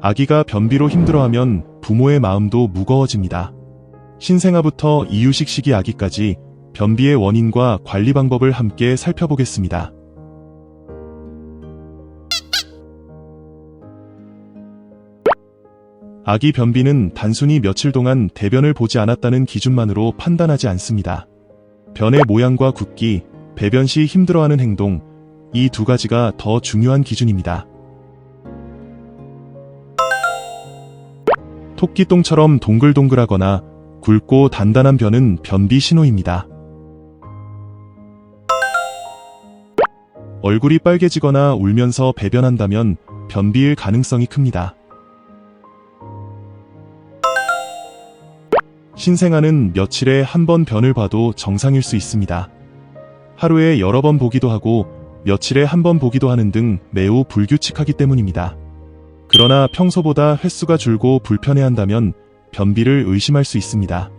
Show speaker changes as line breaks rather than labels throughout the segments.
아기가 변비로 힘들어하면 부모의 마음도 무거워집니다. 신생아부터 이유식 시기 아기까지 변비의 원인과 관리 방법을 함께 살펴보겠습니다. 아기 변비는 단순히 며칠 동안 대변을 보지 않았다는 기준만으로 판단하지 않습니다. 변의 모양과 굵기, 배변 시 힘들어하는 행동, 이 두 가지가 더 중요한 기준입니다. 토끼똥처럼 동글동글하거나 굵고 단단한 변은 변비 신호입니다. 얼굴이 빨개지거나 울면서 배변한다면 변비일 가능성이 큽니다. 신생아는 며칠에 한 번 변을 봐도 정상일 수 있습니다. 하루에 여러 번 보기도 하고 며칠에 한 번 보기도 하는 등 매우 불규칙하기 때문입니다. 그러나 평소보다 횟수가 줄고 불편해한다면 변비를 의심할 수 있습니다.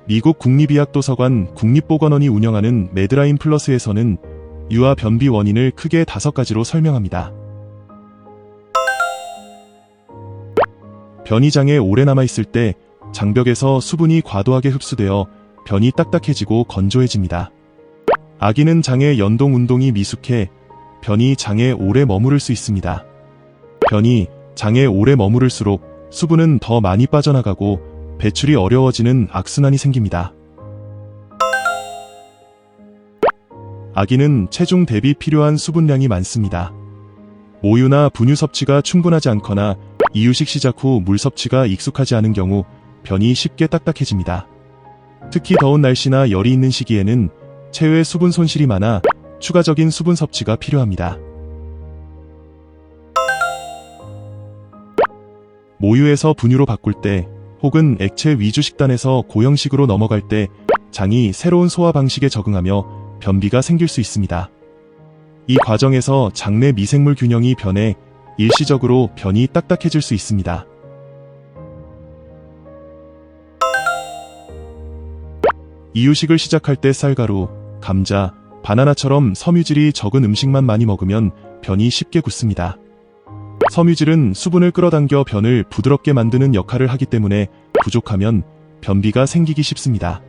미국 국립의학도서관 국립보건원이 운영하는 매드라인 플러스에서는 유아 변비 원인을 크게 5가지로 설명합니다. 변이 장에 오래 남아있을 때 장벽에서 수분이 과도하게 흡수되어 변이 딱딱해지고 건조해집니다. 아기는 장의 연동 운동이 미숙해 변이 장에 오래 머무를 수 있습니다. 변이 장에 오래 머무를수록 수분은 더 많이 빠져나가고 배출이 어려워지는 악순환이 생깁니다. 아기는 체중 대비 필요한 수분량이 많습니다. 모유나 분유 섭취가 충분하지 않거나 이유식 시작 후 물 섭취가 익숙하지 않은 경우 변이 쉽게 딱딱해집니다. 특히 더운 날씨나 열이 있는 시기에는 체외 수분 손실이 많아 추가적인 수분 섭취가 필요합니다. 모유에서 분유로 바꿀 때 혹은 액체 위주 식단에서 고형식으로 넘어갈 때 장이 새로운 소화 방식에 적응하며 변비가 생길 수 있습니다. 이 과정에서 장내 미생물 균형이 변해 일시적으로 변이 딱딱해질 수 있습니다. 이유식을 시작할 때 쌀가루, 감자, 바나나처럼 섬유질이 적은 음식만 많이 먹으면 변이 쉽게 굳습니다. 섬유질은 수분을 끌어당겨 변을 부드럽게 만드는 역할을 하기 때문에 부족하면 변비가 생기기 쉽습니다.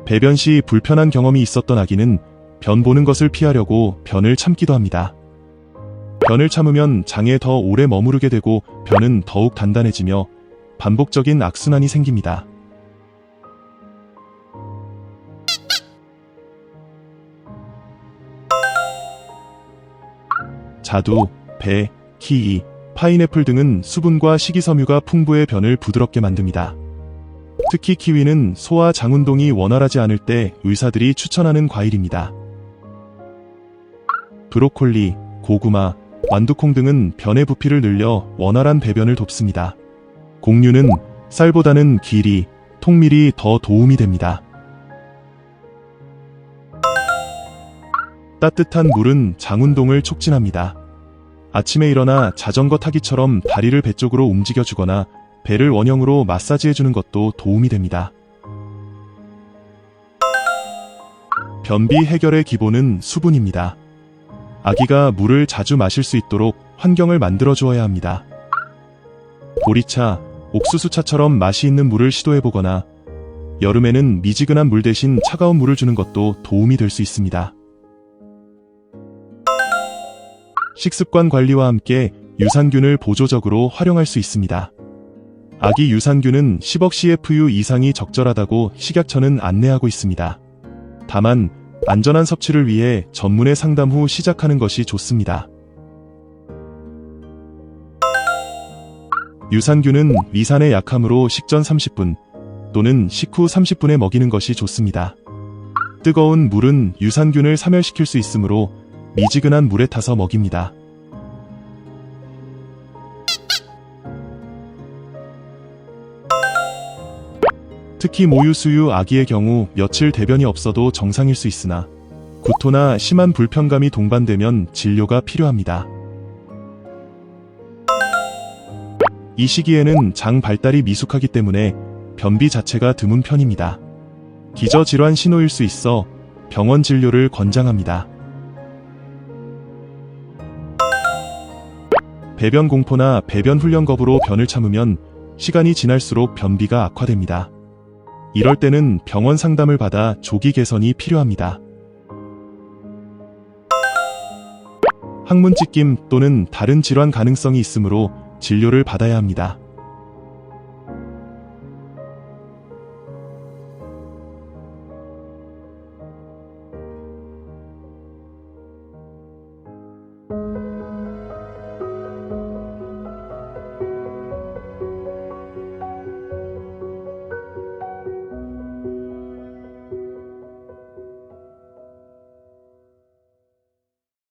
배변 시 불편한 경험이 있었던 아기는 변 보는 것을 피하려고 변을 참기도 합니다. 변을 참으면 장에 더 오래 머무르게 되고 변은 더욱 단단해지며 반복적인 악순환이 생깁니다. 자두, 배, 키위, 파인애플 등은 수분과 식이섬유가 풍부해 변을 부드럽게 만듭니다. 특히 키위는 소화 장 운동이 원활하지 않을 때 의사들이 추천하는 과일입니다. 브로콜리, 고구마, 완두콩 등은 변의 부피를 늘려 원활한 배변을 돕습니다. 곡류는 쌀보다는 길이, 통밀이 더 도움이 됩니다. 따뜻한 물은 장 운동을 촉진합니다. 아침에 일어나 자전거 타기처럼 다리를 배 쪽으로 움직여주거나 배를 원형으로 마사지해주는 것도 도움이 됩니다. 변비 해결의 기본은 수분입니다. 아기가 물을 자주 마실 수 있도록 환경을 만들어 주어야 합니다. 보리차, 옥수수차처럼 맛이 있는 물을 시도해보거나 여름에는 미지근한 물 대신 차가운 물을 주는 것도 도움이 될 수 있습니다. 식습관 관리와 함께 유산균을 보조적으로 활용할 수 있습니다. 아기 유산균은 10억 CFU 이상이 적절하다고 식약처는 안내하고 있습니다. 다만 안전한 섭취를 위해 전문의 상담 후 시작하는 것이 좋습니다. 유산균은 위산에 약하므로 식전 30분 또는 식후 30분에 먹이는 것이 좋습니다. 뜨거운 물은 유산균을 사멸시킬 수 있으므로 미지근한 물에 타서 먹입니다. 특히 모유 수유 아기의 경우 며칠 대변이 없어도 정상일 수 있으나 구토나 심한 불편감이 동반되면 진료가 필요합니다. 이 시기에는 장 발달이 미숙하기 때문에 변비 자체가 드문 편입니다. 기저질환 신호일 수 있어 병원 진료를 권장합니다. 배변 공포나 배변 훈련 겁으로 변을 참으면 시간이 지날수록 변비가 악화됩니다. 이럴 때는 병원 상담을 받아 조기 개선이 필요합니다. 항문 찢김 또는 다른 질환 가능성이 있으므로 진료를 받아야 합니다.